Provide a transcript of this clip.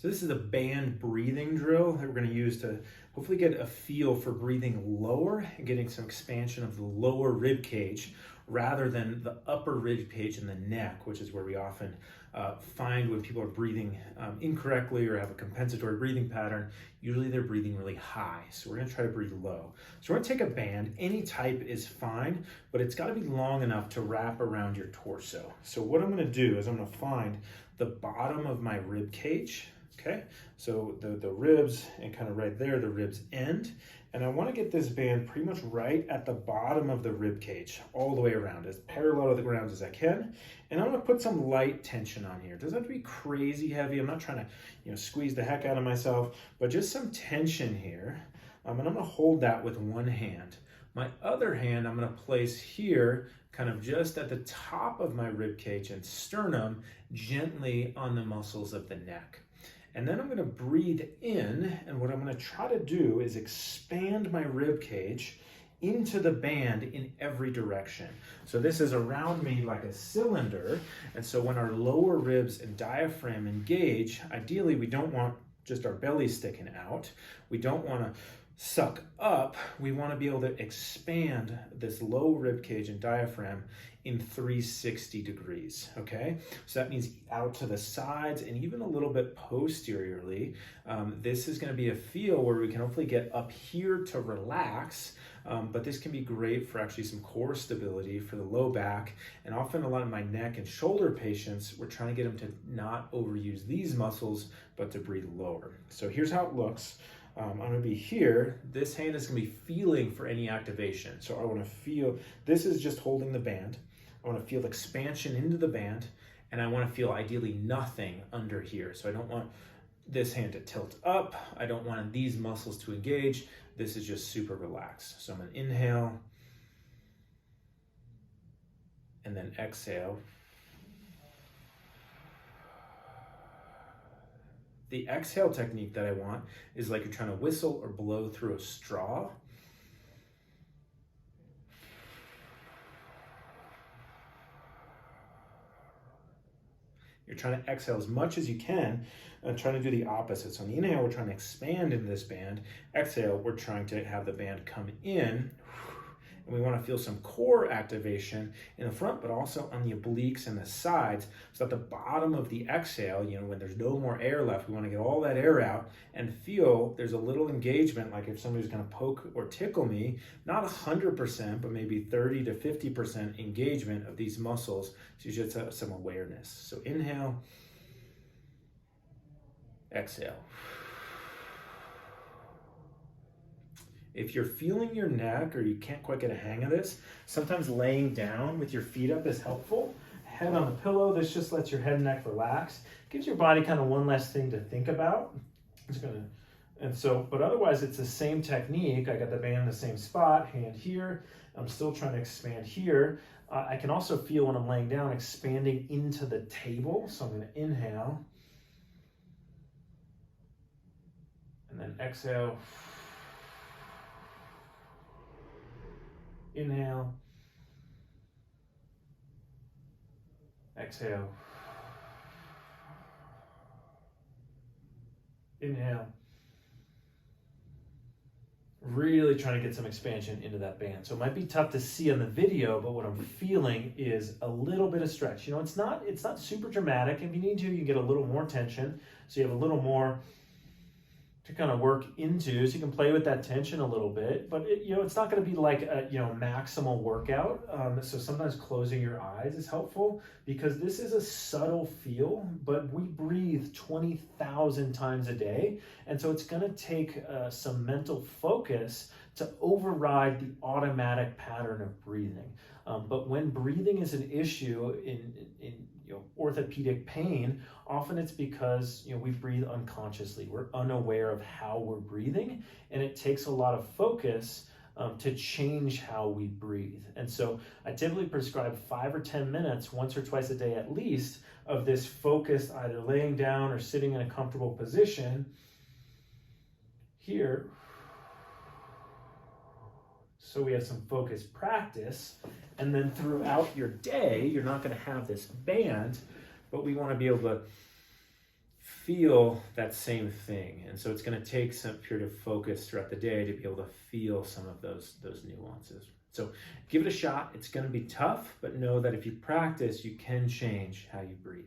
So this is a band breathing drill that we're going to use to hopefully get a feel for breathing lower and getting some expansion of the lower rib cage rather than the upper rib cage in the neck, which is where we often find when people are breathing incorrectly or have a compensatory breathing pattern. Usually they're breathing really high. So we're going to try to breathe low. So we're going to take a band. Any type is fine, but it's got to be long enough to wrap around your torso. So what I'm going to do is I'm going to find the bottom of my rib cage. Okay, so the ribs, and kind of right there, the ribs end. And I want to get this band pretty much right at the bottom of the rib cage, all the way around, as parallel to the ground as I can. And I'm going to put some light tension on here. It doesn't have to be crazy heavy. I'm not trying to, squeeze the heck out of myself, but just some tension here. And I'm going to hold that with one hand. My other hand, I'm going to place here, kind of just at the top of my rib cage and sternum, gently on the muscles of the neck. And then I'm going to breathe in, and what I'm going to try to do is expand my rib cage into the band in every direction. So this is around me like a cylinder, and so when our lower ribs and diaphragm engage, ideally we don't want just our belly sticking out. We don't want to suck up. We want to be able to expand this low rib cage and diaphragm in 360 degrees, okay? So that means out to the sides and even a little bit posteriorly. This is gonna be a feel where we can hopefully get up here to relax, but this can be great for actually some core stability for the low back. And often a lot of my neck and shoulder patients, we're trying to get them to not overuse these muscles, but to breathe lower. So here's how it looks. I'm going to be here. This hand is going to be feeling for any activation. So I want to feel, this is just holding the band. I want to feel expansion into the band, and I want to feel ideally nothing under here. So I don't want this hand to tilt up. I don't want these muscles to engage. This is just super relaxed. So I'm going to inhale and then exhale. The exhale technique that I want is like you're trying to whistle or blow through a straw. You're trying to exhale as much as you can and trying to do the opposite. So on the inhale, we're trying to expand into this band. Exhale, we're trying to have the band come in. And we want to feel some core activation in the front, but also on the obliques and the sides. So at the bottom of the exhale, when there's no more air left, we want to get all that air out and feel there's a little engagement, like if somebody's going to poke or tickle me, not 100%, but maybe 30 to 50% engagement of these muscles. So you should have some awareness. So inhale, exhale. If you're feeling your neck or you can't quite get a hang of this, sometimes laying down with your feet up is helpful. Head on the pillow, this just lets your head and neck relax. Gives your body kind of one less thing to think about. But otherwise it's the same technique. I got the band in the same spot, hand here. I'm still trying to expand here. I can also feel when I'm laying down expanding into the table. So I'm going to inhale and then exhale. Inhale, exhale, inhale. Really trying to get some expansion into that band. So it might be tough to see on the video, but what I'm feeling is a little bit of stretch. It's not super dramatic. If you need to, you can get a little more tension. So you have a little more to kind of work into, so you can play with that tension a little bit, but it's not going to be like a maximal workout. So sometimes closing your eyes is helpful because this is a subtle feel, but we breathe 20,000 times a day, and so it's going to take some mental focus to override the automatic pattern of breathing. But when breathing is an issue in orthopedic pain, often it's because we breathe unconsciously. We're unaware of how we're breathing, and it takes a lot of focus to change how we breathe. And so I typically prescribe 5 or 10 minutes, once or twice a day at least, of this focused either laying down or sitting in a comfortable position here. So we have some focused practice, and then throughout your day, you're not going to have this band, but we want to be able to feel that same thing. And so it's going to take some period of focus throughout the day to be able to feel some of those nuances. So give it a shot. It's going to be tough, but know that if you practice, you can change how you breathe.